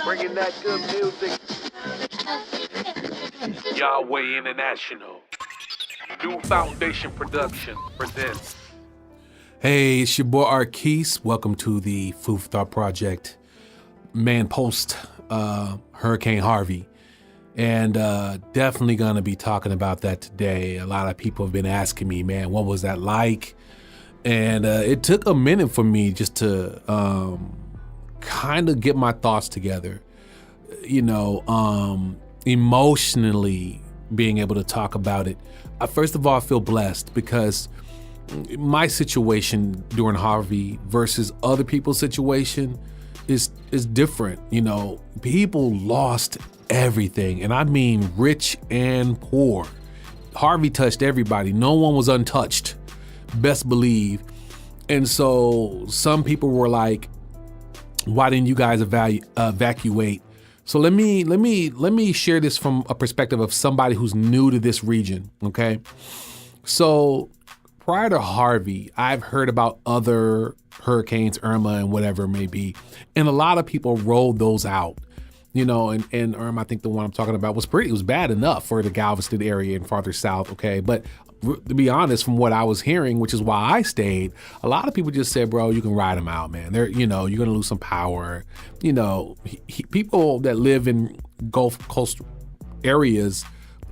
Bringing that good music. Yahweh International. New Foundation Production presents. Hey, it's your boy Arquise. Welcome to the Food for Thought Project. Man, post Hurricane Harvey. And definitely gonna be talking about that today. A lot of people have been asking me, man, what was that like? And it took a minute for me just to kind of get my thoughts together. You know, emotionally being able to talk about it. First of all, I feel blessed because my situation during Harvey versus other people's situation is different. You know, people lost everything, and I mean rich and poor. Harvey touched everybody. No one was untouched, best believe. And so some people were like, why didn't you guys evacuate? So let me share this from a perspective of somebody who's new to this region, okay? So prior to Harvey, I've heard about other hurricanes, Irma and whatever it may be, and a lot of people rolled those out. You know, and Irma, I think the one I'm talking about it was bad enough for the Galveston area and farther south, okay? But to be honest, from what I was hearing, which is why I stayed, a lot of people just said, bro, you can ride them out, man. They're, you know, you're gonna lose some power. You know, people that live in Gulf Coast areas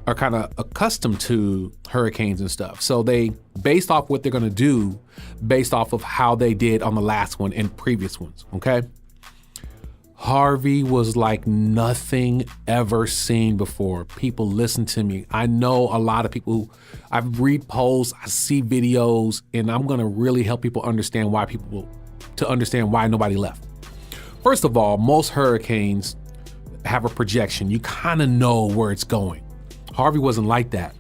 are kind of accustomed to hurricanes and stuff. So they, based off what they're gonna do, based off of how they did on the last one and previous ones, okay? Harvey was like nothing ever seen before. People listen to me. I know a lot of people, I read posts, I see videos, and I'm gonna really help people understand why nobody left. First of all, most hurricanes have a projection. You kind of know where it's going. Harvey wasn't like that.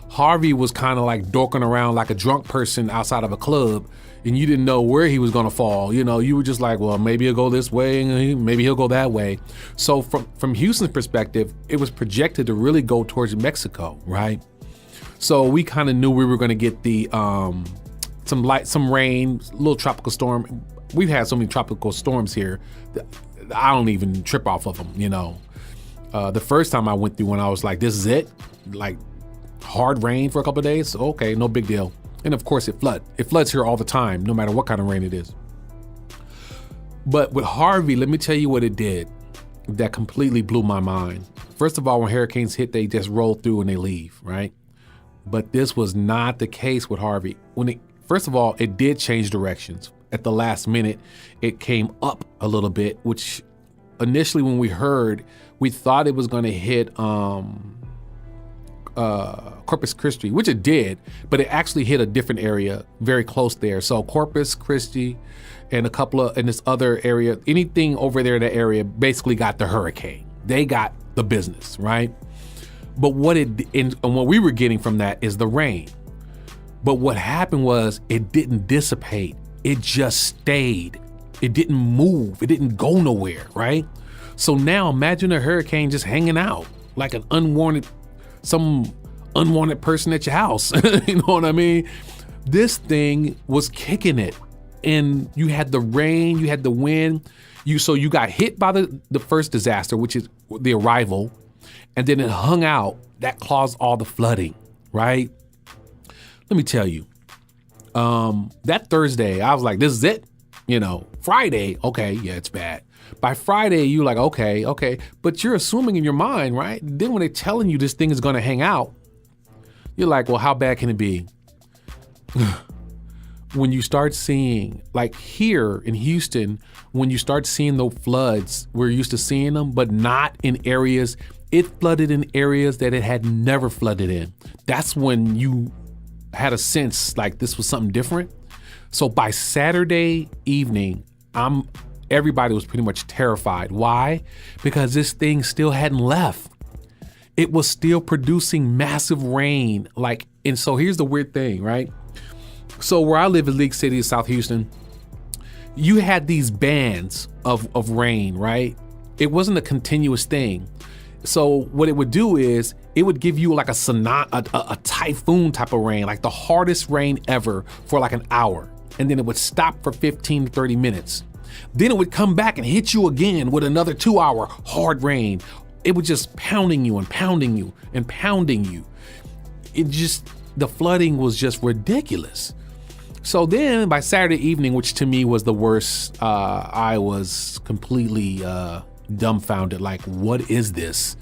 Harvey was kind of like dorking around like a drunk person outside of a club, and you didn't know where he was gonna fall. You know, you were just like, well, maybe he'll go this way, and maybe he'll go that way. So from Houston's perspective, it was projected to really go towards Mexico, right? So we kind of knew we were gonna get the some rain, little tropical storm. We've had so many tropical storms here that I don't even trip off of them, you know. The first time I went through one, I was like, this is it? Like hard rain for a couple of days? Okay, no big deal. And of course it floods here all the time, no matter what kind of rain it is. But with Harvey, let me tell you what it did that completely blew my mind. First of all, when hurricanes hit, they just roll through and they leave, right? But this was not the case with Harvey. First of all, it did change directions. At the last minute, it came up a little bit, which initially when we heard, we thought it was gonna hit Corpus Christi, which it did, but it actually hit a different area very close there. So Corpus Christi and in this other area, anything over there in that area basically got the hurricane. They got the business, right? But what we were getting from that is the rain. But what happened was it didn't dissipate. It just stayed. It didn't move. It didn't go nowhere, right? So now imagine a hurricane just hanging out like some unwanted person at your house. You know what I mean? This thing was kicking it, and you had the rain, you had the wind. So you got hit by the first disaster, which is the arrival, and then it hung out. That caused all the flooding, right? Let me tell you, that Thursday, I was like, this is it. You know, Friday, okay, yeah, it's bad. By Friday, you're like, okay, but you're assuming in your mind, right? Then when they're telling you this thing is gonna hang out, you're like, well, how bad can it be? When you start seeing, like here in Houston, when you start seeing the floods, we're used to seeing them, but not in areas, it flooded in areas that it had never flooded in. That's when you had a sense like this was something different. So by Saturday evening, everybody was pretty much terrified. Why? Because this thing still hadn't left. It was still producing massive rain. And so here's the weird thing, right? So where I live in League City, South Houston, you had these bands of rain, right? It wasn't a continuous thing. So what it would do is it would give you like a typhoon type of rain, like the hardest rain ever for like an hour. And then it would stop for 15 to 30 minutes. Then it would come back and hit you again with another 2-hour hard rain. It was just pounding you and pounding you and pounding you. The flooding was just ridiculous. So then by Saturday evening, which to me was the worst, I was completely dumbfounded. Like, what is this?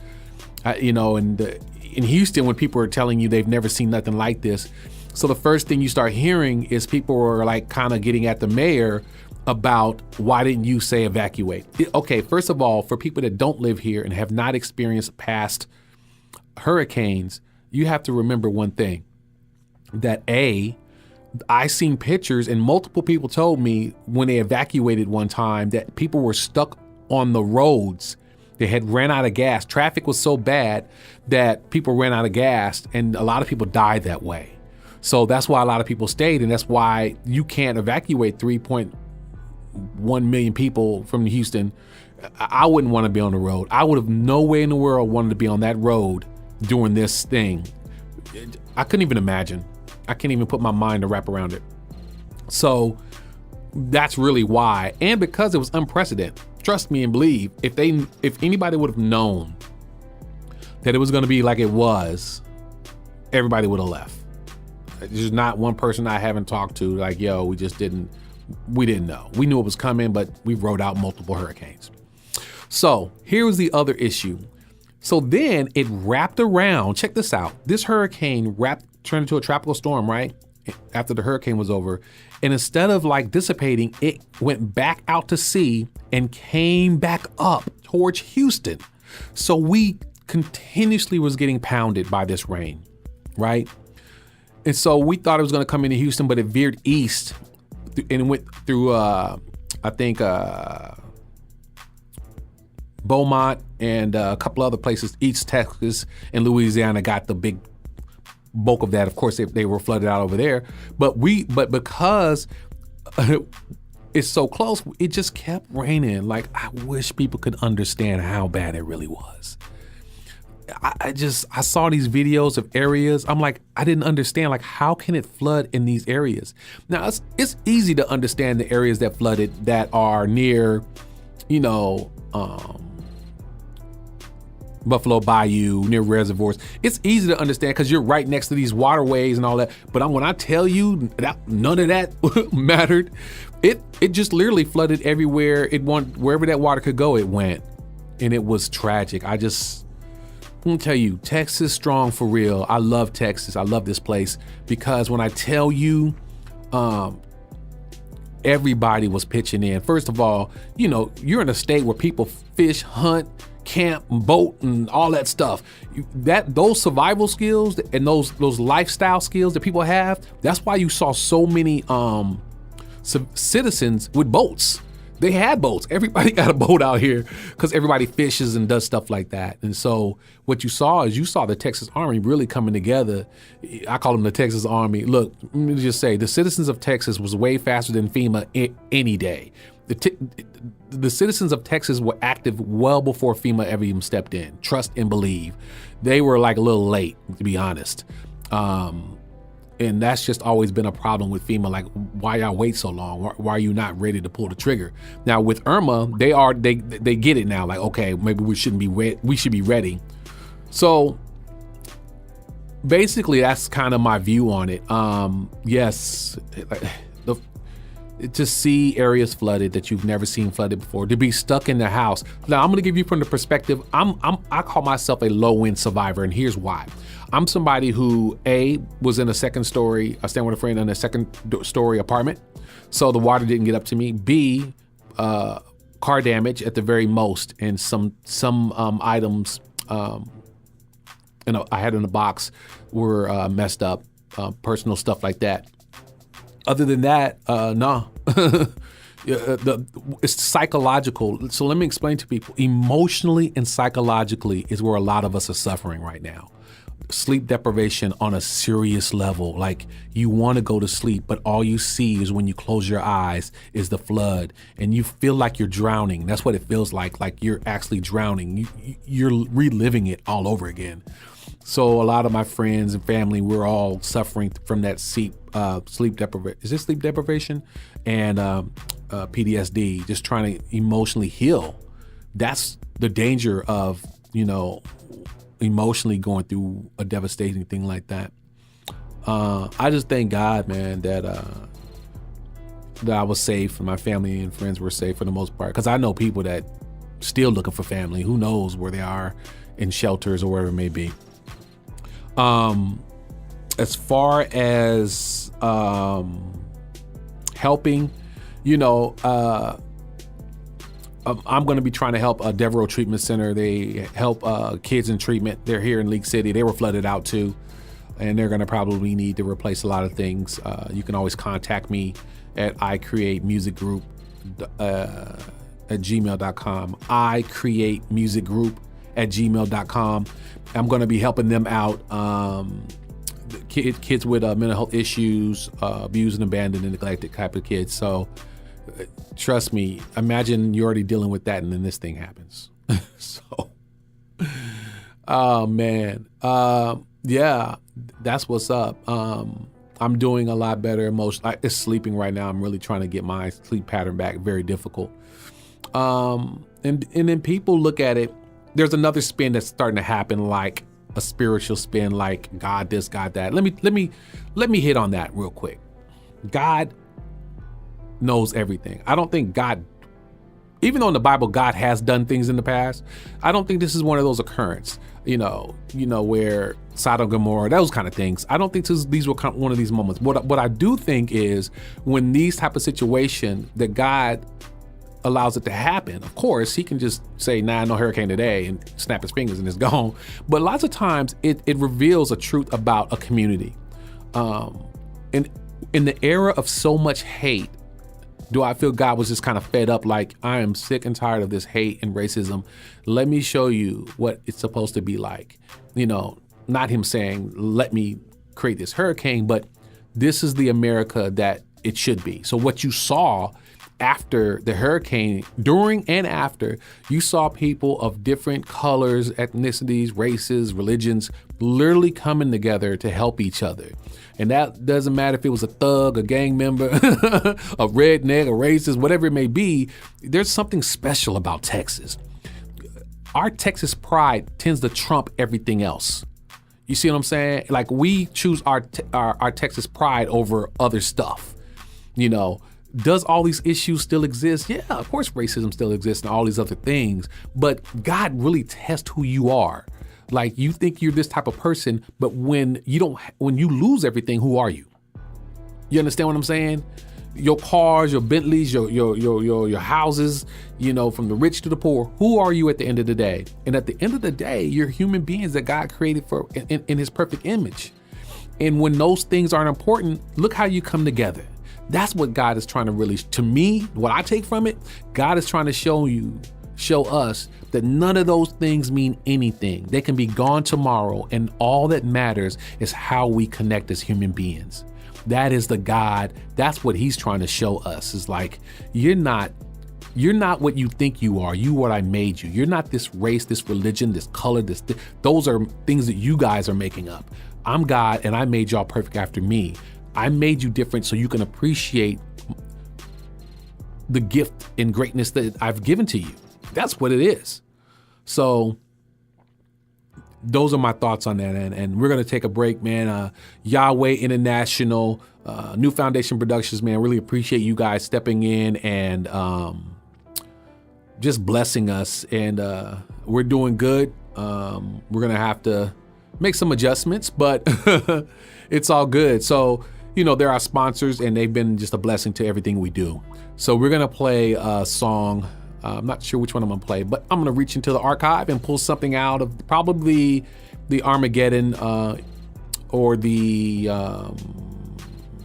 In Houston, when people are telling you they've never seen nothing like this. So the first thing you start hearing is people are like kind of getting at the mayor about why didn't you say evacuate? Okay, first of all, for people that don't live here and have not experienced past hurricanes, you have to remember one thing, that I seen pictures and multiple people told me when they evacuated one time that people were stuck on the roads. They had ran out of gas. Traffic was so bad that people ran out of gas, and a lot of people died that way. So that's why a lot of people stayed, and that's why you can't evacuate 3.1 million people from Houston. I wouldn't want to be on the road. I would have no way in the world wanted to be on that road doing this thing. I couldn't even imagine. I can't even put my mind to wrap around it. So that's really why. And because it was unprecedented. Trust me and believe, if anybody would have known that it was going to be like it was, everybody would have left. There's not one person I haven't talked to like, yo, we didn't know. We knew it was coming, but we rode out multiple hurricanes. So here was the other issue. So then it wrapped around, check this out. This hurricane turned into a tropical storm, right? After the hurricane was over. And instead of like dissipating, it went back out to sea and came back up towards Houston. So we continuously was getting pounded by this rain, right? And so we thought it was going to come into Houston, but it veered east and went through, Beaumont and a couple other places. East Texas and Louisiana got the big bulk of that. Of course, they were flooded out over there. But because it's so close, it just kept raining. Like, I wish people could understand how bad it really was. I saw these videos of areas. I'm like, I didn't understand, like, how can it flood in these areas? Now, it's easy to understand the areas that flooded that are near, Buffalo Bayou, near reservoirs. It's easy to understand because you're right next to these waterways and all that. But when I tell you that none of that mattered, it just literally flooded everywhere. Wherever that water could go, it went. And it was tragic. I'm gonna tell you, Texas strong for real. I love Texas. I love this place because when I tell you, everybody was pitching in. First of all, you're in a state where people fish, hunt, camp, boat, and all that stuff. Those survival skills and those lifestyle skills that people have, that's why you saw so many citizens with boats. They had boats. Everybody got a boat out here because everybody fishes and does stuff like that. And so what you saw the Texas Army really coming together. I call them the Texas Army. Look, let me just say, the citizens of Texas was way faster than FEMA any day. The citizens of Texas were active well before FEMA ever even stepped in. Trust and believe. They were like a little late, to be honest. And that's just always been a problem with FEMA. Like, why y'all wait so long? Why are you not ready to pull the trigger? Now with Irma, they get it now. Like, okay, maybe we should be ready. So basically, that's kind of my view on it. Yes, to see areas flooded that you've never seen flooded before, to be stuck in the house. Now, I'm going to give you from the perspective, I call myself a low-end survivor, and here's why. I'm somebody who, was in I staying with a friend in a second-story apartment, so the water didn't get up to me. B, car damage at the very most, and some items I had in the box were messed up, personal stuff like that. Other than that, no. It's psychological. So let me explain to people. Emotionally and psychologically is where a lot of us are suffering right now. Sleep deprivation on a serious level. Like, you want to go to sleep, but all you see is when you close your eyes is the flood, and you feel like you're drowning. That's what it feels like you're actually drowning. You're reliving it all over again. So a lot of my friends and family, we're all suffering from that sleep deprivation. Is this sleep deprivation? And PTSD, just trying to emotionally heal. That's the danger of, emotionally going through a devastating thing like that. I just thank God, man, that I was safe and my family and friends were safe for the most part. Because I know people that still looking for family. Who knows where they are in shelters or wherever it may be. As far as helping, I'm going to be trying to help Devereaux Treatment Center. They help kids in treatment. They're here in League City. They were flooded out too, and they're going to probably need to replace a lot of things. You can always contact me at icreatemusicgroup at gmail.com. icreatemusicgroup@gmail.com. I'm going to be helping them out. Kids with mental health issues, abused and abandoned and neglected type of kids. So trust me, imagine you're already dealing with that and then this thing happens. So, oh man. Yeah, that's what's up. I'm doing a lot better emotionally. It's sleeping right now. I'm really trying to get my sleep pattern back. Very difficult. And then people look at it. There's another spin that's starting to happen, like a spiritual spin, like God this, God that. Let me hit on that real quick. God knows everything. I don't think God, even though in the Bible God has done things in the past, I don't think this is one of those occurrences. Where Sodom and Gomorrah, those kind of things. I don't think these were one of these moments. What I do think is when these type of situation that God allows it to happen, of course, he can just say, nah, no hurricane today, and snap his fingers and it's gone. But lots of times it reveals a truth about a community. And in the era of so much hate, do I feel God was just kind of fed up, like, I am sick and tired of this hate and racism. Let me show you what it's supposed to be like. Not him saying, let me create this hurricane, but this is the America that it should be. So what you saw after the hurricane, during and after, you saw people of different colors, ethnicities, races, religions, literally coming together to help each other. And that doesn't matter if it was a thug, a gang member, a redneck, a racist, whatever it may be. There's something special about Texas. Our Texas pride tends to trump everything else. You see what I'm saying? Like, we choose our Texas pride over other stuff. Does all these issues still exist? Yeah, of course racism still exists and all these other things, but God really tests who you are. Like, you think you're this type of person, but when you lose everything, who are you? You understand what I'm saying? Your cars, your Bentleys, your houses, from the rich to the poor, who are you at the end of the day? And at the end of the day, you're human beings that God created in his perfect image. And when those things aren't important, look how you come together. That's what God is trying to really, to me, what I take from it, God is trying to show us that none of those things mean anything. They can be gone tomorrow, and all that matters is how we connect as human beings. That is the God, that's what he's trying to show us. Is like, you're not what you think you are. You what I made you. You're not this race, this religion, this color, those are things that you guys are making up. I'm God, and I made y'all perfect after me. I made you different so you can appreciate the gift and greatness that I've given to you. That's what it is. So those are my thoughts on that. And we're going to take a break, man. Yahweh International, New Foundation Productions, man. Really appreciate you guys stepping in and just blessing us. And we're doing good. We're going to have to make some adjustments, but it's all good. So, they're our sponsors, and they've been just a blessing to everything we do. So we're going to play a song. I'm not sure which one I'm going to play, but I'm going to reach into the archive and pull something out of probably the Armageddon or the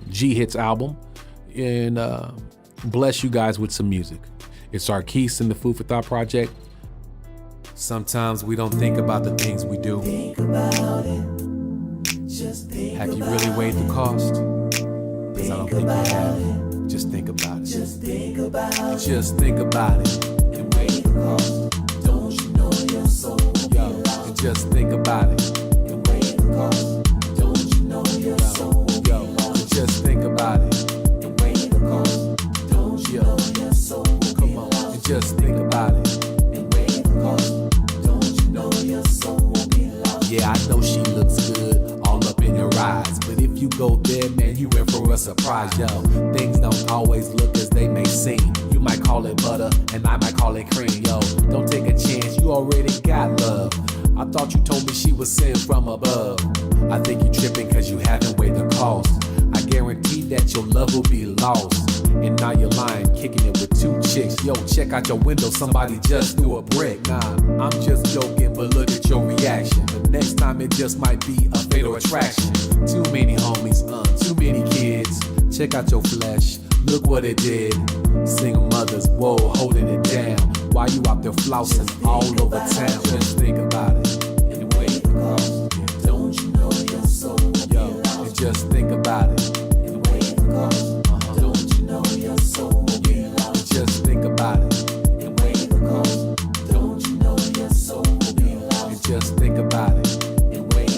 G Hits album, and bless you guys with some music. It's Arquise and the Food for Thought Project. Sometimes we don't think about the things we do. Think about it. Just think Have you about really weighed the cost? Because I don't think you about have. it. Just think about it. Just think about it. Just think about it and weigh the cost. Don't you know your soul will be Yo, lost? and just think about it. And weigh the cost. Don't you know your soul will be Yo, lost? and just think about it. And weigh the cost. Don't you know your go there, man, you in for a surprise, yo. Things don't always look as they may seem. You might call it butter, and I might call it cream, yo. Don't take a chance, you already got love. I thought you told me she was sent from above. I think you tripping cause you haven't weighed the cost. I guarantee that your love will be lost. And now you're lying, kicking it with 2 chicks. Yo, check out your window, somebody just threw a brick. Nah, I'm just joking, but look at your reaction. The next time it just might be a fatal attraction. Too many homies, too many kids. Check out your flesh, look what it did. Single mothers, whoa, holding it down. Why you out there flousing all over town? Just think about it. Anyway, Don't you know your soul will be yo, lost? and just think about it. Anyway, don't you know your soul will be lost? Just think about it. Anyway, don't you know your soul will be lost? And just think about it. Anyway,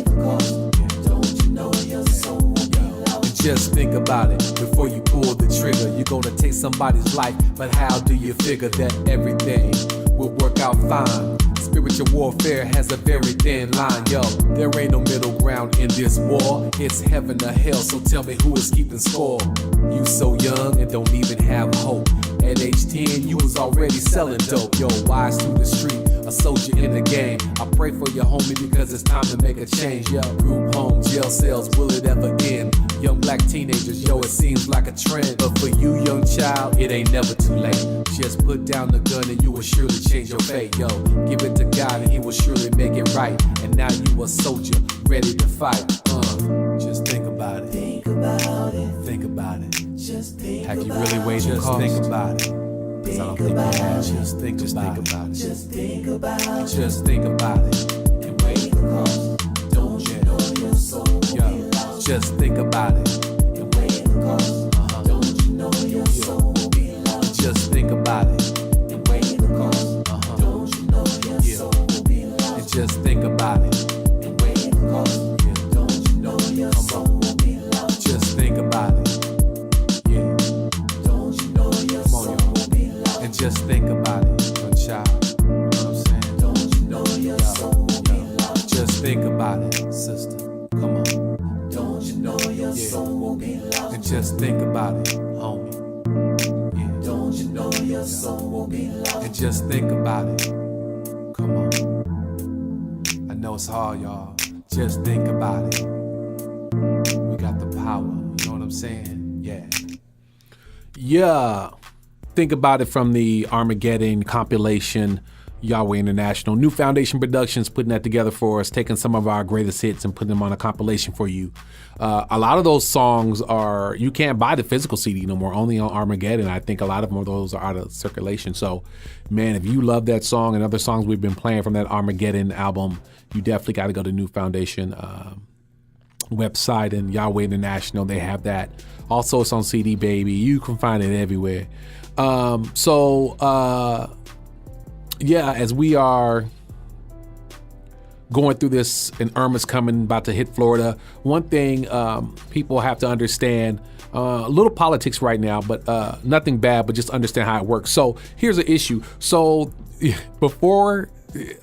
don't you know your soul will be lost? And just think about it. Before you pull the trigger, you're gonna take somebody's life. But how do you figure that everything will work out fine? Spiritual warfare has a very thin line, yo. There ain't no middle ground in this war. It's heaven or hell, so tell me who is keeping score. You so young and don't even have hope. At age 10, you was already selling dope. Yo, wise to the street, a soldier in the game. I pray for your homie because it's time to make a change, yo. Group home, jail cells, will it ever end? Young black teenagers, yo, it seems like a trend. But for you, young child, it ain't never too late. Just put down the gun and you will surely change your fate, yo. Give it to God and he will surely make it right. And now you a soldier, ready to fight. Just think about it. Think about it. Think about it. Just think Have you about really weighed the it. cost? Think about it. 'Cause I don't think you have. Just think about it. Just think about it. Just think about it. And weigh the cost. Don't you know your soul will be Yo, lost? just think about it. And weigh the cost. Don't you know your soul will be lost? Just think about it. And weigh the cost. Don't you know your soul will be lost? And just think about it. And weigh the cost. Don't you know your soul will be lost? Just think about it. Yeah. Don't you know your soul will be lost? And just think about it, young child. You know what I'm saying? Don't you know your soul will be lost? Just think about it, sister. Come on. Don't you know your soul will be lost? And just think about it, homie. Yeah. Don't you know your soul will be lost? And just think about it. Come on. I know it's hard, y'all. Just think about it. We got the power. You know what I'm saying? Yeah. Yeah. Think about it from the Armageddon compilation, Yahweh International. New Foundation Productions putting that together for us, taking some of our greatest hits and putting them on a compilation for you. A lot of those songs you can't buy the physical CD no more, only on Armageddon. I think a lot of them, those are out of circulation. So, man, if you love that song and other songs we've been playing from that Armageddon album, you definitely got to go to New Foundation website and Yahweh International. They have that. Also, it's on CD, baby. You can find it everywhere. Yeah, as we are going through this and Irma's coming, about to hit Florida, one thing people have to understand, a little politics right now, but nothing bad, but just understand how it works. So here's an issue. So before,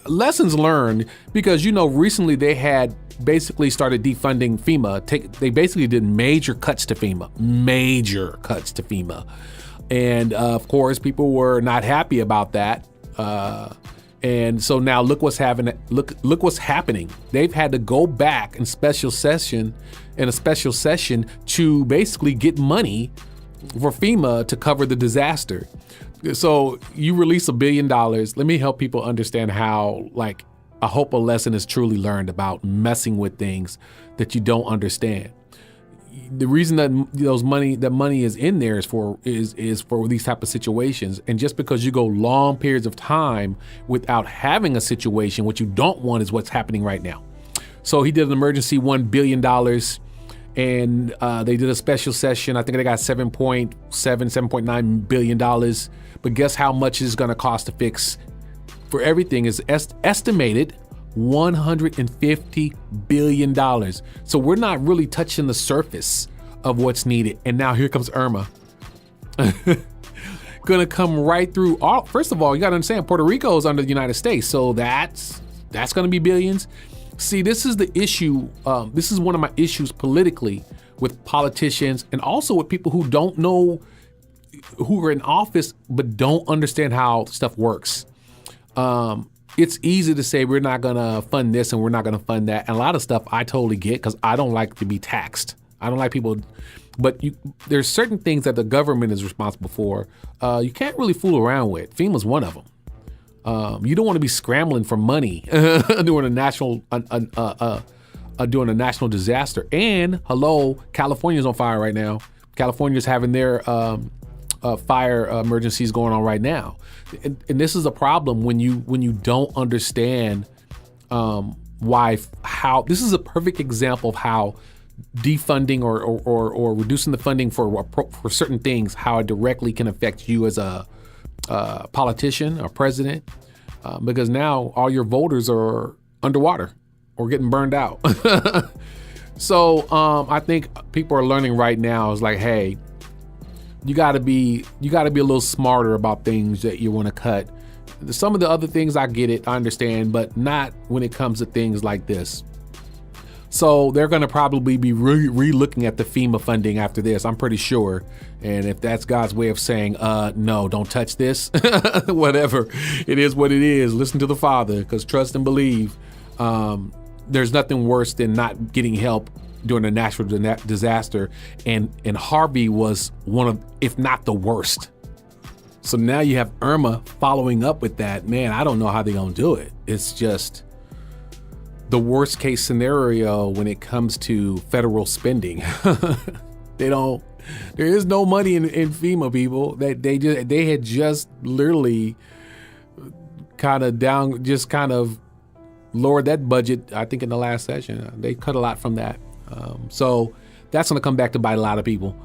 lessons learned, because, recently they had basically started defunding FEMA. They basically did major cuts to FEMA. And of course, people were not happy about that. And so now look what's happening. Look what's happening. They've had to go back in a special session to basically get money for FEMA to cover the disaster. So you release $1 billion. Let me help people understand how, I hope a lesson is truly learned about messing with things that you don't understand. The reason that money is in there is for these type of situations. And just because you go long periods of time without having a situation, what you don't want is what's happening right now. So he did an emergency $1 billion, and they did a special session. I think they got $7.9 billion. But guess how much it's going to cost to fix? For everything is estimated $150 billion. So we're not really touching the surface of what's needed. And now here comes Irma. Gonna come right through. First of all, you gotta understand, Puerto Rico is under the United States. So that's gonna be billions. See, this is the issue. This is one of my issues politically with politicians and also with people who don't know, who are in office but don't understand how stuff works. It's easy to say we're not going to fund this and we're not going to fund that. And a lot of stuff I totally get because I don't like to be taxed. I don't like people, but there's certain things that the government is responsible for. You can't really fool around with. FEMA's one of them. You don't want to be scrambling for money during a national disaster. And hello, California's on fire right now. California's having their fire emergencies going on right now, and this is a problem when you don't understand how this is a perfect example of how defunding or reducing the funding for certain things, how it directly can affect you as a politician or president, because now all your voters are underwater or getting burned out. So I think people are learning right now is like, hey, you got to be a little smarter about things that you want to cut. Some of the other things I get it, I understand, but not when it comes to things like this. So they're going to probably be re-looking at the FEMA funding after this, I'm pretty sure. And if that's God's way of saying, no, don't touch this, whatever, it is what it is. Listen to the Father, because trust and believe. There's nothing worse than not getting help during a natural disaster. And Harvey was one of, if not the worst. So now you have Irma following up with that. Man, I don't know how they're going to do it. It's just the worst case scenario when it comes to federal spending. There is no money in FEMA, people. They had just literally kind of lowered that budget, I think, in the last session. They cut a lot from that. So that's going to come back to bite a lot of people.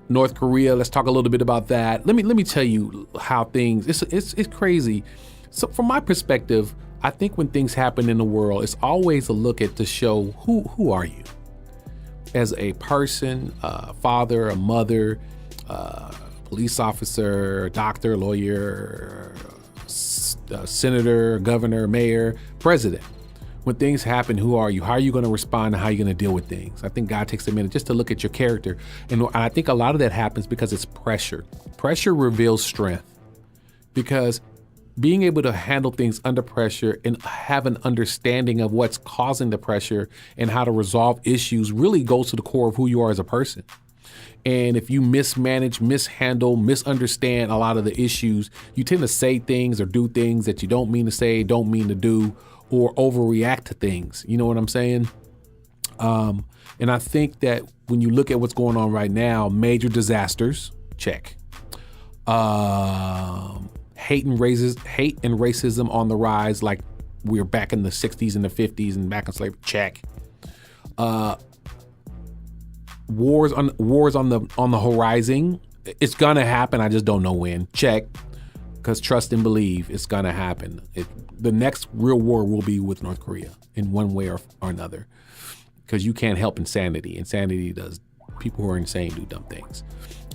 North Korea, let's talk a little bit about that. Let me tell you how things, it's crazy. So from my perspective, I think when things happen in the world, it's always a look at to show who are you as a person, a father, a mother, police officer, doctor, lawyer, senator, governor, mayor, president. When things happen, who are you? How are you going to respond and how are you going to deal with things? I think God takes a minute just to look at your character. And I think a lot of that happens because it's pressure. Pressure reveals strength, because being able to handle things under pressure and have an understanding of what's causing the pressure and how to resolve issues really goes to the core of who you are as a person. And if you mismanage, mishandle, misunderstand a lot of the issues, you tend to say things or do things that you don't mean to say, don't mean to do, or overreact to things. You know what I'm saying? And I think that when you look at what's going on right now, major disasters, check. Hate and racism on the rise, like we were back in the 60s and the 50s and back in slavery, check. Wars on the horizon. It's gonna happen. I just don't know when. Check. Because trust and believe it's gonna happen. The next real war will be with North Korea in one way or another. Because you can't help insanity. Insanity does. People who are insane do dumb things.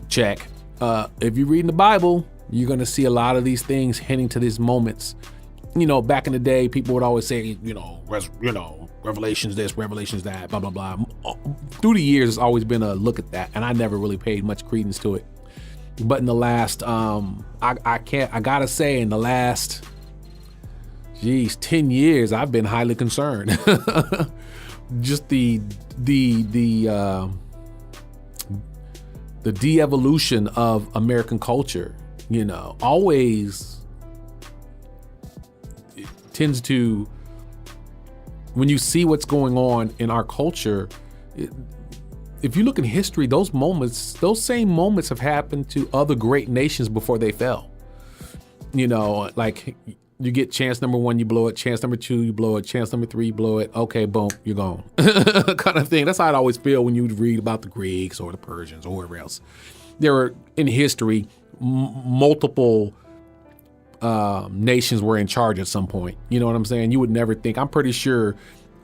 Check. If you read in the Bible, you're gonna see a lot of these things hinting to these moments. You know, back in the day, people would always say, Revelations this, Revelations that, blah, blah, blah. Through the years, it's always been a look at that, and I never really paid much credence to it. But in the last, I gotta say, in the last, 10 years, I've been highly concerned. Just the de-evolution of American culture, always tends to, when you see what's going on in our culture, if you look in history, those same moments have happened to other great nations before they fell. Like you get chance number 1, you blow it. Chance number 2, you blow it. Chance number 3, you blow it. Okay, boom, you're gone. Kind of thing. That's how it always feel when you read about the Greeks or the Persians or whoever else. There were, in history, multiple nations were in charge at some point. You know what I'm saying? You would never think. I'm pretty sure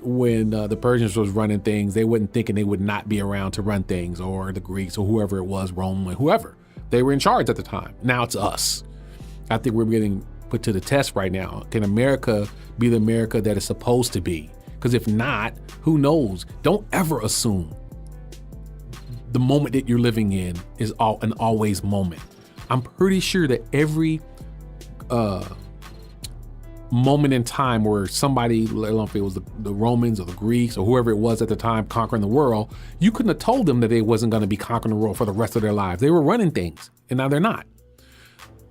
when the Persians was running things, they wasn't thinking they would not be around to run things, or the Greeks or whoever it was, Rome, whoever. They were in charge at the time. Now it's us. I think we're getting put to the test right now. Can America be the America that it's supposed to be? Because if not, who knows? Don't ever assume the moment that you're living in is an always moment. I'm pretty sure that every moment in time where somebody, I don't know if it was the Romans or the Greeks or whoever it was at the time conquering the world, you couldn't have told them that they wasn't going to be conquering the world for the rest of their lives. They were running things, and now they're not.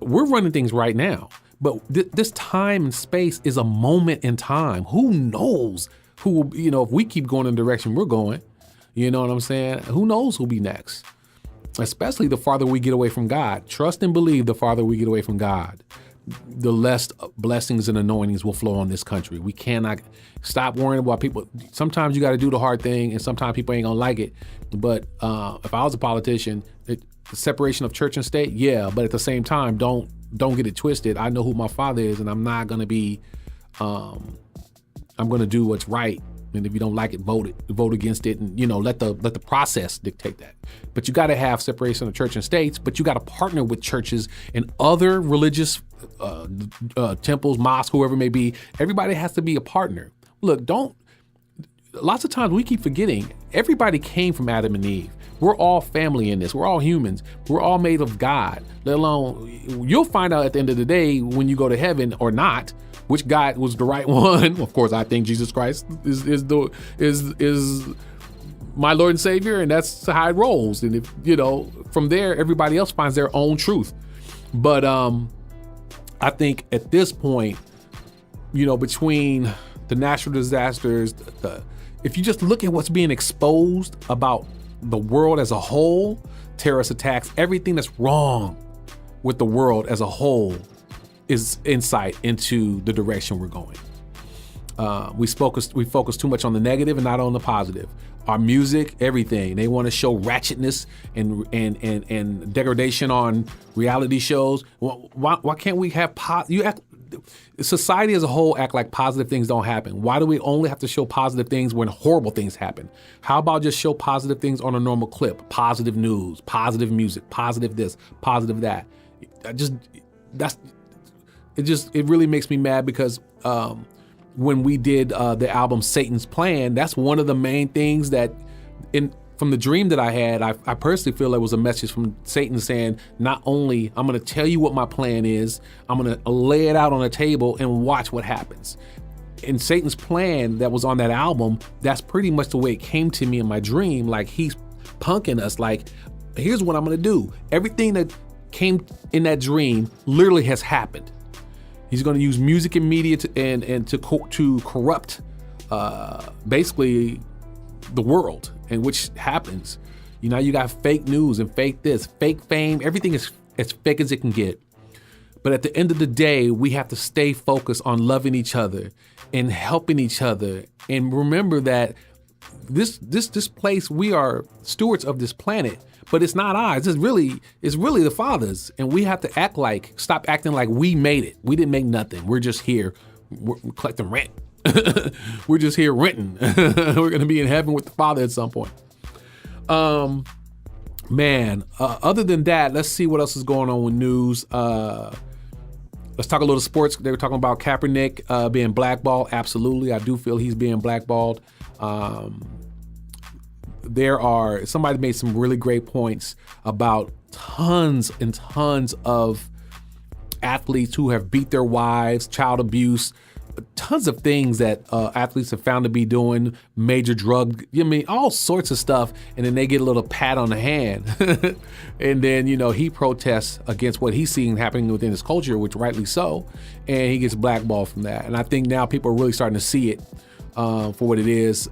We're running things right now, but this time and space is a moment in time. Who knows who will, if we keep going in the direction we're going, you know what I'm saying? Who knows who'll be next? Especially the farther we get away from God. Trust and believe the farther we get away from God, the less blessings and anointings will flow on this country. We cannot stop worrying about people. Sometimes you got to do the hard thing, and sometimes people ain't gonna like it. But if I was a politician, the separation of church and state, yeah. But at the same time, don't get it twisted. I know who my father is, and I'm not gonna be. I'm gonna do what's right. And if you don't like it, vote against it, and let the process dictate that. But you got to have separation of church and states. But you got to partner with churches and other religious temples, mosques, whoever it may be. Everybody has to be a partner. Look, lots of times we keep forgetting everybody came from Adam and Eve. We're all family in this. We're all humans. We're all made of God. Let alone, you'll find out at the end of the day when you go to heaven or not, which God was the right one. Of course, I think Jesus Christ is my Lord and Savior, and that's how it rolls. And if from there, everybody else finds their own truth. But I think at this point, between the natural disasters, if you just look at what's being exposed about the world as a whole, terrorist attacks, everything that's wrong with the world as a whole is insight into the direction we're going. We focus too much on the negative and not on the positive. Our music, everything, they want to show ratchetness and degradation on reality shows. Why can't we have society as a whole act like positive things don't happen? Why do we only have to show positive things when horrible things happen? How about just show positive things on a normal clip? Positive news, positive music, positive this, positive that. It really makes me mad because when we did the album Satan's Plan, that's one of the main things that from the dream that I had, I personally feel it was a message from Satan saying, not only I'm going to tell you what my plan is, I'm going to lay it out on a table and watch what happens. In Satan's Plan that was on that album, that's pretty much the way it came to me in my dream. Like he's punking us like, here's what I'm going to do. Everything that came in that dream literally has happened. He's going to use music and media to corrupt basically the world, and which happens. You got fake news and fake this, fake fame. Everything is as fake as it can get. But at the end of the day, we have to stay focused on loving each other and helping each other. And remember that this place, we are stewards of this planet, but it's not ours. It's really the Father's. And we have to stop acting like we made it. We didn't make nothing. We're just here. We're collecting rent. We're just here renting. We're going to be in heaven with the Father at some point. Other than that, let's see what else is going on with news. Let's talk a little sports. They were talking about Kaepernick being blackballed. Absolutely. I do feel he's being blackballed. Somebody made some really great points about tons and tons of athletes who have beat their wives, child abuse, tons of things that athletes have found to be doing, major drug, all sorts of stuff. And then they get a little pat on the hand. And then, he protests against what he's seeing happening within his culture, which rightly so. And he gets blackballed from that. And I think now people are really starting to see it for what it is.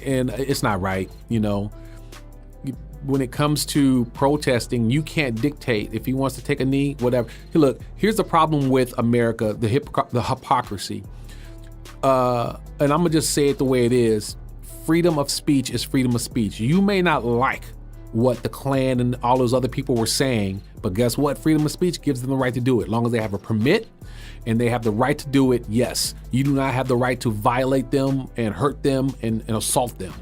And it's not right, When it comes to protesting, you can't dictate if he wants to take a knee, whatever. Hey, look, here's the problem with America, the hypocrisy. And I'm gonna just say it the way it is. Freedom of speech is freedom of speech. You may not like what the Klan and all those other people were saying, but guess what? Freedom of speech gives them the right to do it. As long as they have a permit and they have the right to do it, yes. You do not have the right to violate them and hurt them and assault them.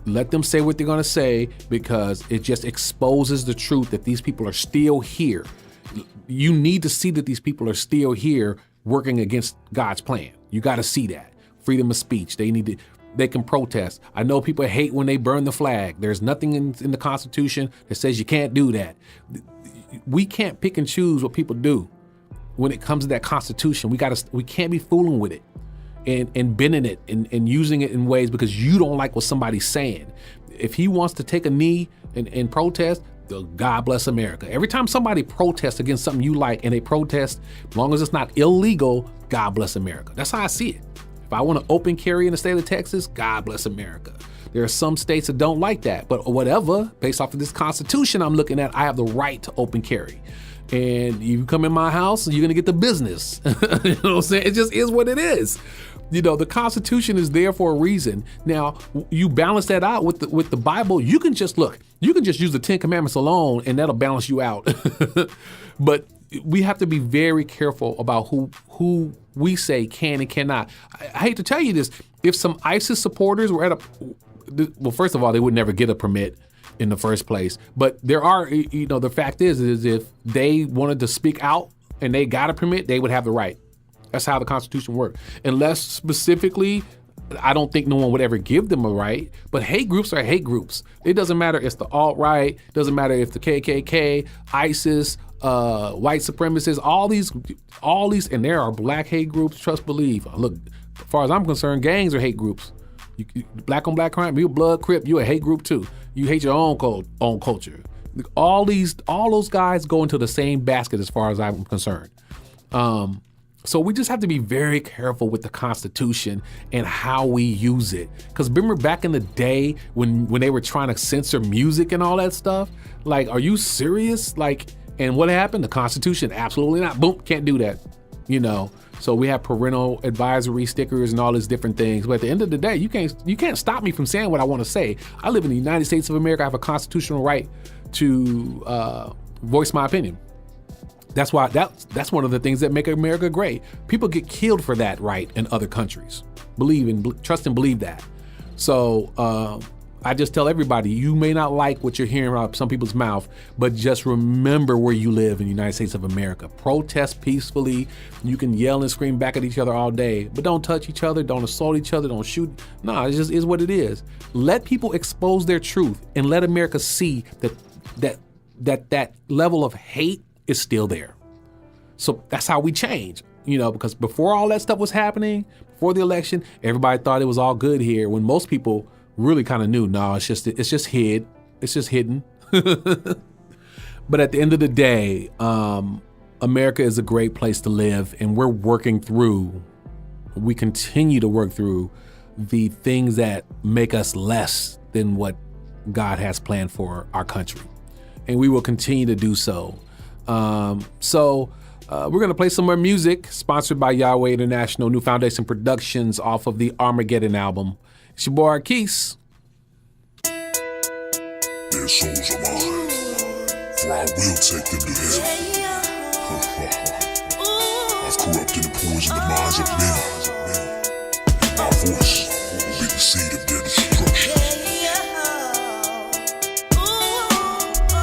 Let them say what they're going to say, because it just exposes the truth that these people are still here. You need to see that these people are still here working against God's plan. You got to see that. freedom of speech. They can protest. I know people hate when they burn the flag. There's nothing in the Constitution that says you can't do that. We can't pick and choose what people do when it comes to that Constitution. We can't be fooling with it and bending it and using it in ways because you don't like what somebody's saying. If he wants to take a knee and protest, God bless America. Every time somebody protests against something you like and they protest, as long as it's not illegal, God bless America. That's how I see it. If I want to open carry in the state of Texas, God bless America. There are some states that don't like that, but whatever, based off of this Constitution I'm looking at, I have the right to open carry. And you come in my house, you're gonna get the business. You know what I'm saying? It just is what it is. You know, the Constitution is there for a reason. Now, you balance that out with the Bible. You can just use the 10 Commandments alone and that'll balance you out. But we have to be very careful about who we say can and cannot. I hate to tell you this, if some ISIS supporters were well, first of all, they would never get a permit in the first place. But there are, the fact is if they wanted to speak out and they got a permit, they would have the right. That's how the Constitution works. Unless specifically, I don't think no one would ever give them a right, but hate groups are hate groups. It doesn't matter if it's the alt-right, doesn't matter if the KKK, ISIS, white supremacists, all these, and there are black hate groups, trust believe. Look, as far as I'm concerned, gangs are hate groups. Black on black crime, you're a blood crip, you're a hate group too. You hate your own culture. All those guys go into the same basket as far as I'm concerned. So we just have to be very careful with the Constitution and how we use it. Because remember back in the day when they were trying to censor music and all that stuff? Like, are you serious? And what happened? The Constitution, absolutely not. Boom, can't do that. So we have parental advisory stickers and all these different things. But at the end of the day, you can't stop me from saying what I want to say. I live in the United States of America. I have a constitutional right to voice my opinion. That's why that's one of the things that make America great. People get killed for that right in other countries. Trust and believe that. So I just tell everybody, you may not like what you're hearing out of some people's mouth, but just remember where you live in the United States of America. Protest peacefully. You can yell and scream back at each other all day, but don't touch each other, don't assault each other, don't shoot. No, it just is what it is. Let people expose their truth and let America see that level of hate is still there. So that's how we change, because before all that stuff was happening, before the election, everybody thought it was all good here when most people really kind of knew, no, it's just hidden. But at the end of the day, America is a great place to live, and we continue to work through the things that make us less than what God has planned for our country. And we will continue to do so. We're going to play some more music sponsored by Yahweh International, New Foundation Productions off of the Armageddon album. It's your boy Arkees. Their souls are mine, for I will take them to heaven. I've corrupted and poisoned the minds of men. My voice will be the seed of their destruction.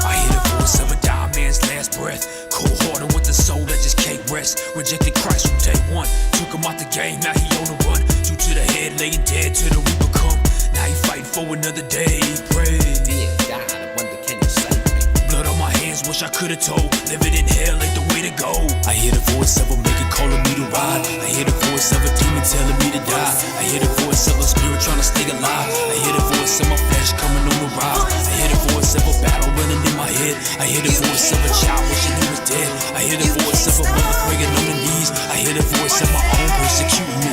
I hear the voice of a dying man's last breath. Cold-hearted with the soul that just can't rest. Rejected Christ from day one. Took him out the game, now he on the run. Two to the head, laying dead to the reaper come. Now he fighting for another day. Pray. Dear God, I wonder can you save me? Blood on my hands, wish I could've told. Living in hell ain't the way to go. I hear the voice of a maker calling me to ride. I hear the voice of a demon telling me to die. I hear the voice of a spirit trying to stay alive. I hear the voice of my flesh coming on the rise. I hear the voice of a battle running in my head. I hear the voice of a child wishing he was dead. I hear the voice of a mother praying on her knees. I hear the voice of my own persecuting me.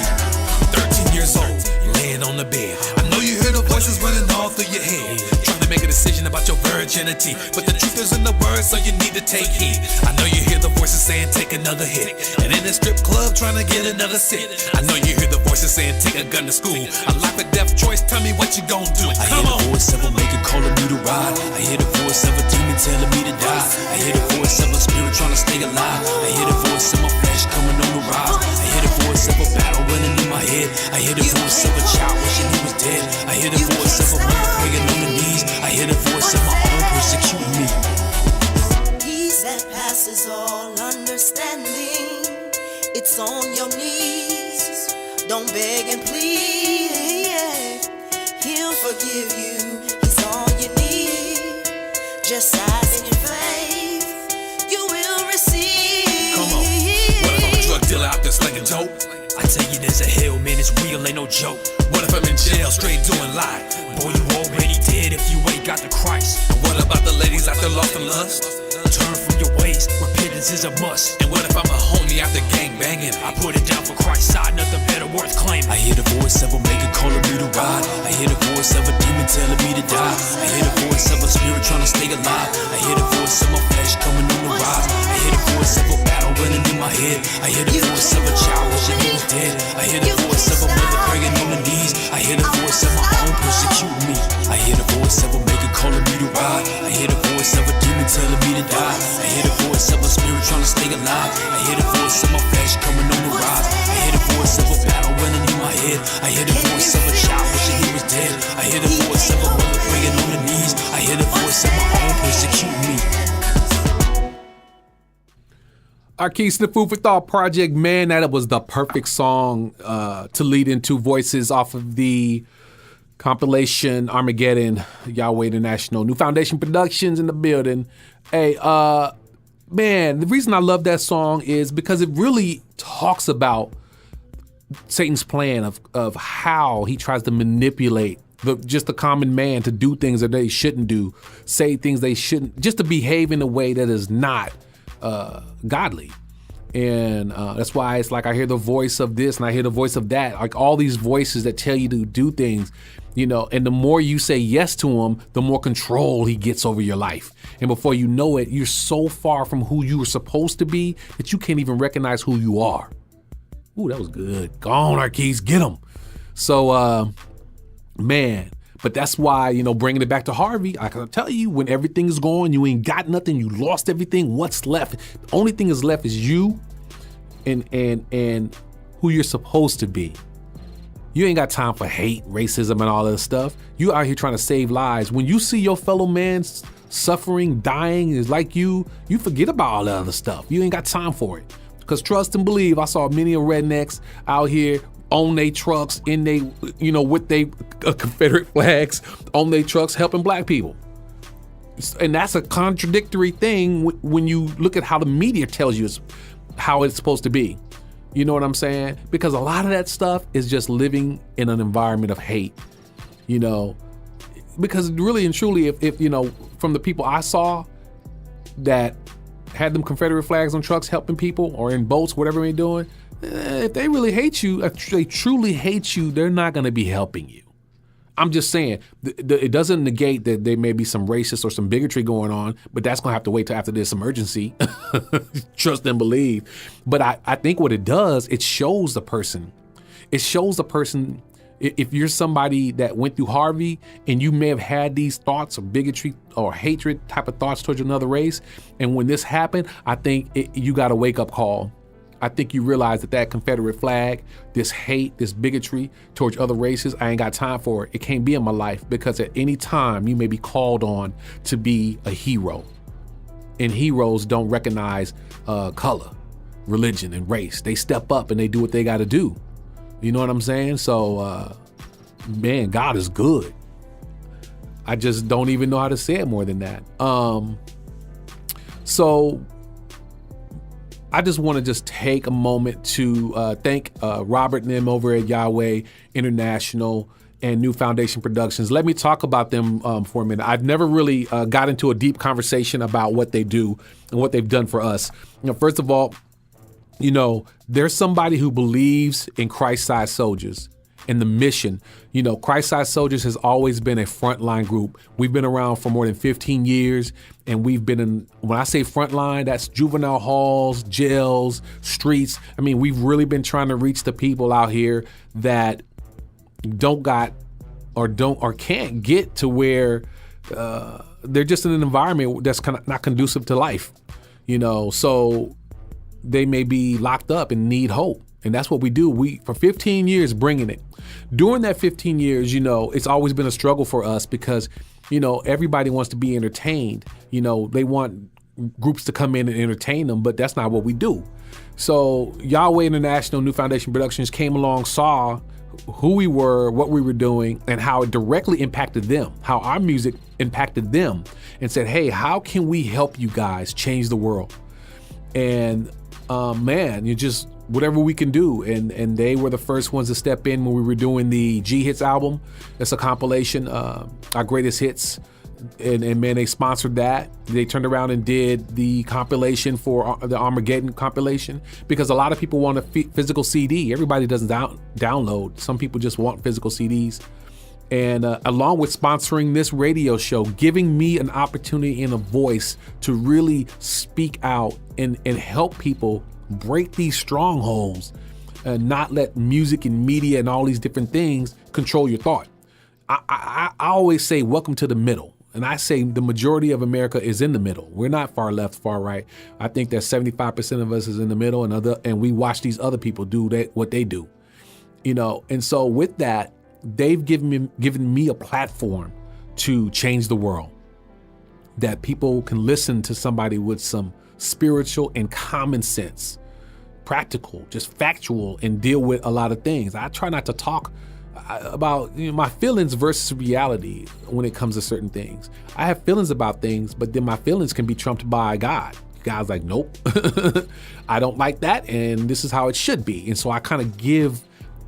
13 years old, laying on the bed. I know you hear the voices running all through your head, trying to make a decision about your virginity, but the truth is in the words, so you need to take heed. I know you hear the voices saying take another hit, and in the strip club trying to get another sit. I know you hear the voices saying take a gun to school. A life or death choice, tell me what you gon' do. I hear the voice of a maker calling me to ride. I hear the voice of a demon telling me to die. I hear the voice of a spirit trying to stay alive. I hear the voice of my flesh coming on the rise. I hear the voice of a battle running in my head. I hear the voice of a child wishing he was dead. I hear the voice of a mother praying on her knees. I hear the voice of my own persecuting me. Peace that passes all understanding. It's on your knees, Don't beg and plead. He'll forgive you. He's all you need. Just size in your faith. You will receive. Come on. What if I'm a drug dealer out there slinging dope? I tell you there's a hell, man, it's real, ain't no joke. What if I'm in jail, straight doing life? Boy, you already dead if you ain't got the Christ. And what about the ladies out there lost in lust? Turn from your ways, repentance is a must. And what if I'm a homie out there gang banging? I put it down for Christ's side, nothing better worth claiming. I hear the voice of a maker calling me to ride. I hear the voice of a demon telling me to die. I hear the voice of a spirit trying to stay alive. I hear the voice of my flesh coming on the rise. I hear the voice of a battle running in my head. I hear the voice of a child wishing he was dead. I hear the voice of a mother praying on the knees. I hear the voice of my own persecuting me. I hear the voice of a maker calling me to ride. I hear the voice of a demon telling me to die. I hear the voice of a spirit trying to stay alive. I hear the voice of my flesh coming on the rise. I hear the voice of a battle running in my head. I hear the voice of a child wishing he was dead. I hear the voice of a mother praying on the knees. I hear the voice of my own persecuting me. Our Keys to the Food for Thought project, man, that was the perfect song to lead into voices off of the compilation Armageddon, Yahweh International, New Foundation Productions in the building. Hey, man, the reason I love that song is because it really talks about Satan's plan of how he tries to manipulate just the common man to do things that they shouldn't do, say things they shouldn't, just to behave in a way that is not godly. And that's why it's like I hear the voice of this and I hear the voice of that, like all these voices that tell you to do things, you know, and the more you say yes to him, the more control he gets over your life. And before you know it, you're so far from who you were supposed to be that you can't even recognize who you are. Ooh, that was good. Go on, Arkeys, get him. So, man, but that's why, you know, bringing it back to Harvey, I can tell you, when everything is gone, you ain't got nothing, you lost everything, what's left? The only thing is left is you and who you're supposed to be. You ain't got time for hate, racism, and all that stuff. You out here trying to save lives. When you see your fellow man suffering, dying, is like you forget about all that other stuff. You ain't got time for it. Because trust and believe, I saw many rednecks out here on their trucks, in they, you know, with they Confederate flags on their trucks, helping black people. And that's a contradictory thing when you look at how the media tells you how it's supposed to be. You know what I'm saying? Because a lot of that stuff is just living in an environment of hate, you know, because really and truly, if you know, from the people I saw that had them Confederate flags on trucks helping people or in boats, whatever they're doing, if they really hate you, if they truly hate you, they're not going to be helping you. I'm just saying, it doesn't negate that there may be some racist or some bigotry going on, but that's going to have to wait till after this emergency. Trust and believe. But I think what it does, it shows the person. It shows the person, if you're somebody that went through Harvey and you may have had these thoughts of bigotry or hatred type of thoughts towards another race, and when this happened, I think you got a wake-up call. I think you realize that Confederate flag, this hate, this bigotry towards other races, I ain't got time for it. It can't be in my life, because at any time you may be called on to be a hero. And heroes don't recognize color, religion, and race. They step up and they do what they got to do. You know what I'm saying? So, man, God is good. I just don't even know how to say it more than that. So I just want to just take a moment to thank Robert and them over at Yahweh International and New Foundation Productions. Let me talk about them for a minute. I've never really got into a deep conversation about what they do and what they've done for us. You know, first of all, you know, there's somebody who believes in Christ-sized soldiers and the mission. You know, Christ-sized soldiers has always been a frontline group. We've been around for more than 15 years, and we've been in, when I say frontline, that's juvenile halls, jails, streets. I mean, we've really been trying to reach the people out here that don't got or can't get to where they're just in an environment that's kind of not conducive to life, you know, so they may be locked up and need hope. And that's what we do. We, for 15 years, bringing it. During that 15 years, you know, it's always been a struggle for us because, you know, everybody wants to be entertained. You know, they want groups to come in and entertain them, but that's not what we do. So Yahweh International New Foundation Productions came along, saw who we were, what we were doing, and how it directly impacted them, how our music impacted them, and said, hey, how can we help you guys change the world? And man, you just, whatever we can do. And they were the first ones to step in when we were doing the G Hits album. It's a compilation, our greatest hits. And man, they sponsored that. They turned around and did the compilation for the Armageddon compilation, because a lot of people want a physical CD. Everybody doesn't download. Some people just want physical CDs. And along with sponsoring this radio show, giving me an opportunity and a voice to really speak out and help people break these strongholds and not let music and media and all these different things control your thought. I always say, welcome to the middle. And I say the majority of America is in the middle. We're not far left, far right. I think that 75% of us is in the middle, and we watch these other people do what they do. And so with that, they've given me a platform to change the world, that people can listen to somebody with some spiritual and common sense, practical, just factual, and deal with a lot of things. I try not to talk about my feelings versus reality when it comes to certain things. I have feelings about things, but then my feelings can be trumped by God. God's like, nope, I don't like that, and this is how it should be. And so I kind of give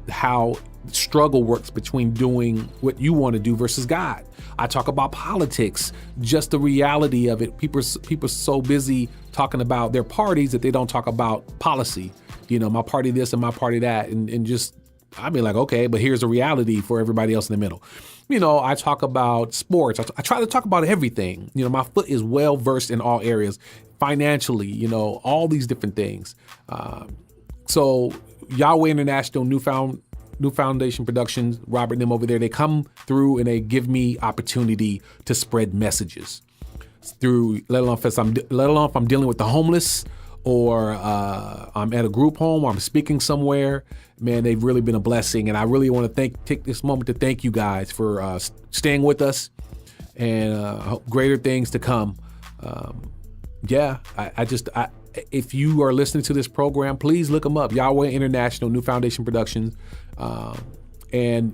how struggle works between doing what you want to do versus God. I talk about politics, just the reality of it. People are so busy talking about their parties that they don't talk about policy. My party this and my party that, and just, I mean, like, okay, but here's the reality for everybody else in the middle. I talk about sports. I try to talk about everything. My foot is well versed in all areas, financially, all these different things. So Yahweh International, New Foundation Productions, Robert and them over there, they come through and they give me opportunity to spread messages through, let alone if I'm dealing with the homeless, or I'm at a group home, or I'm speaking somewhere. Man, they've really been a blessing. And I really want to take this moment to thank you guys for staying with us, and greater things to come. If you are listening to this program, please look them up. Yahweh International, New Foundation Productions. And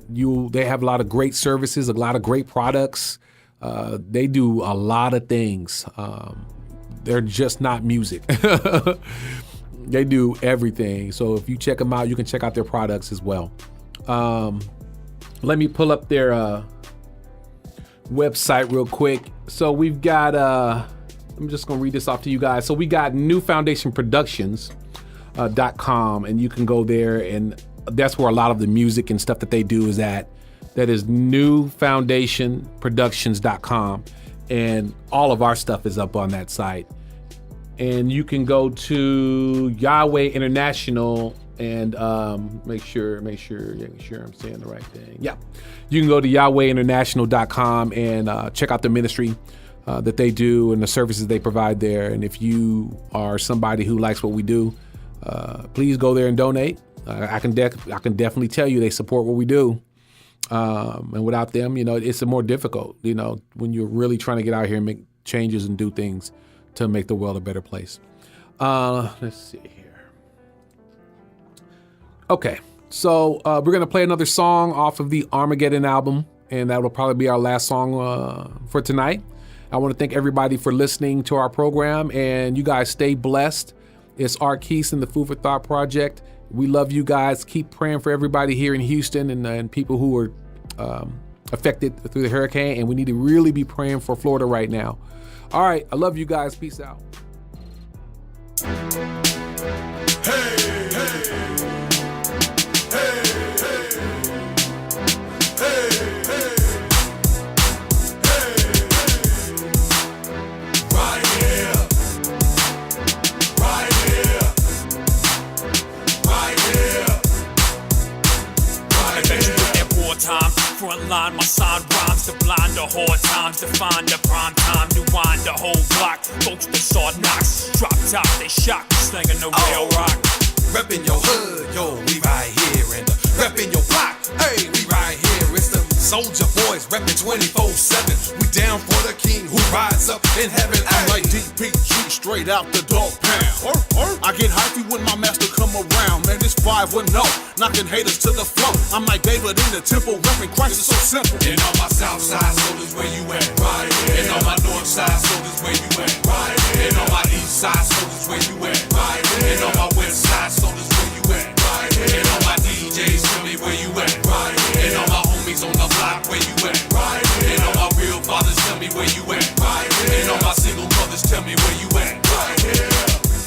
they have a lot of great services, a lot of great products. They do a lot of things. They're just not music. They do everything. So if you check them out, you can check out their products as well. Let me pull up their website real quick. So we've got, I'm just going to read this off to you guys. So we got newfoundationproductions.com, and you can go there, and that's where a lot of the music and stuff that they do is at. That is newfoundationproductions.com. And all of our stuff is up on that site. And you can go to Yahweh International and make sure I'm saying the right thing. Yeah. You can go to YahwehInternational.com and check out the ministry that they do and the services they provide there. And if you are somebody who likes what we do, please go there and donate. I can definitely tell you they support what we do. And without them, it's more difficult, when you're really trying to get out here and make changes and do things to make the world a better place. Let's see here. Okay, so we're going to play another song off of the Armageddon album, and that will probably be our last song for tonight. I want to thank everybody for listening to our program, and you guys stay blessed. It's Art Keese and the Food for Thought Project. We love you guys. Keep praying for everybody here in Houston and people who are affected through the hurricane. And we need to really be praying for Florida right now. All right. I love you guys. Peace out. Frontline, my sign rhymes to blind the hard times, to find the prime time, to wind the whole block. Folks that start knocks, drop top, they shock, slinging the real rock. Reppin' your hood, yo, we right here, and reppin' your block, hey, we right here. It's the Soldier boys reppin' 24/7. We down for the king who rides up in heaven. I'm like DPG straight out the dog pound. I get hypey when my master come around. Man, this 5-1-0, knocking haters to the floor. I'm like David in the temple, reppin' Christ is so simple. And all my south side soldiers, where you at? Right. And all my north side soldiers, where you at? Right. And all my east side soldiers, where you at? Right. And all my west side soldiers, where you at? Right. And all my DJs, tell me where you at? Right. And all my homies on the block, where you at? Right. And all my real fathers, tell me where you at? Right. And all my single mothers, tell me where you at? Right.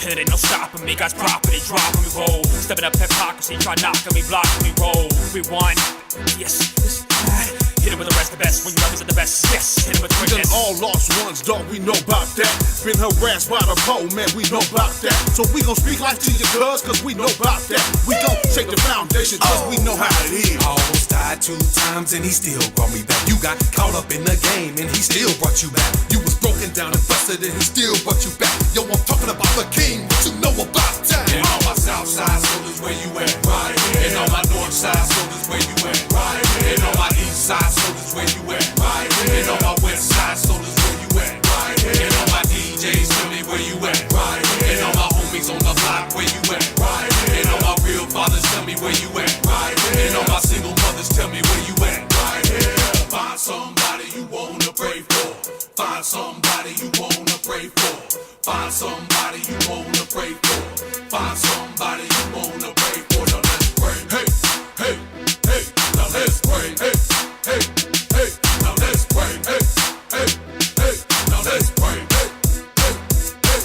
And it ain't no stopping me, God's property, dropping me, roll. Stepping up hypocrisy, try knocking me, blocking me, roll. We won, yes. Hit it with the rest, the best. When you represent the best, yes. Hit it with We done greatness. all lost ones, dog, we know about that. Been harassed by the pole, man, we know about that. So we gon' speak life to your cuz we know about that. We gon' shake the foundation, cause we know how it is. Almost died 2 times and he still brought me back. You got caught up in the game and he still brought you back. You was broken down and busted and he still brought you back. Yo, I'm talking about the king, what you know about that? And all my south side soldiers, where you at? Right. And all my north side soldiers, where you at? Right. And all my east side soldiers, where you at? Right. And all my west side soldiers, where you at? Right. And all my DJs, tell me where you at? Right. And all my homies on the block, where you at? Right. And all my real fathers, tell me where you at? Right. And all my single mothers, tell me where you at? Right. Find somebody you wanna pray for. Find somebody you wanna pray for. Find somebody you wanna pray for. Find somebody you wanna pray for. Now let's pray. Hey, hey, hey. Now let's pray. Hey, hey, hey. Now let's pray. Hey, hey, hey. Now let's pray. Hey, hey, hey,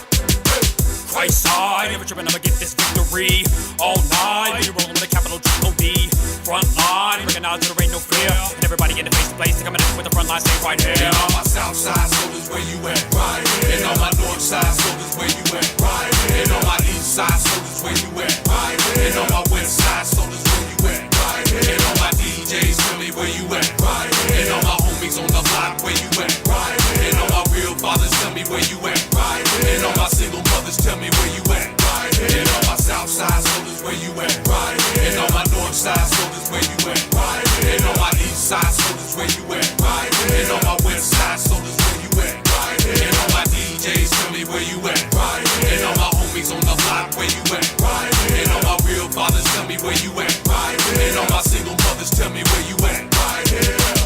hey. Christ side, never tripping, I'ma get this victory. All night, we rolling with a capital G-O-D. Front line, recognize there ain't no fear. And everybody in the face to place, coming in with the front line, stay right here. And all my south side soldiers, where you at? Right. And all my north side soldiers, where you at? Right. And all my east side soldiers, where you at? Right. And all my west side soldiers, where you at? Right. And all my DJs, tell me where you at? Right. And all my homies on the block, where you at? Right. And all my real fathers, tell me where you at? Right. And all my single mothers, tell me where you at? Right. And all my south side soldiers, where you at? Right. And all my north side soldiers, where you at? Right. And all my east side soldiers, where you at? Right. And all my west side soldiers, where you at? Right. And all my DJs, tell me where you at? Right. And all my homies on the block, where you at? Right. And all my real fathers, tell me where you at? Right. And all my single mothers, tell me where you at? Right. Hey, hey.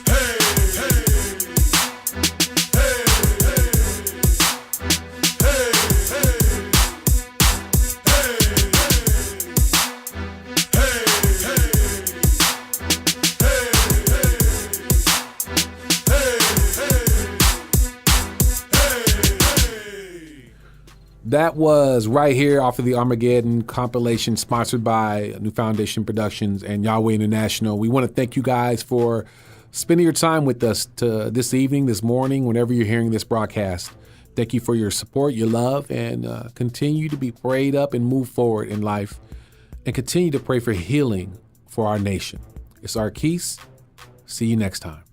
Hey, hey. Hey, hey. That was right here off of the Armageddon compilation sponsored by New Foundation Productions and Yahweh International. We want to thank you guys for spending your time with us this evening, this morning, whenever you're hearing this broadcast. Thank you for your support, your love, and continue to be prayed up and move forward in life, and continue to pray for healing for our nation. It's Arquise. See you next time.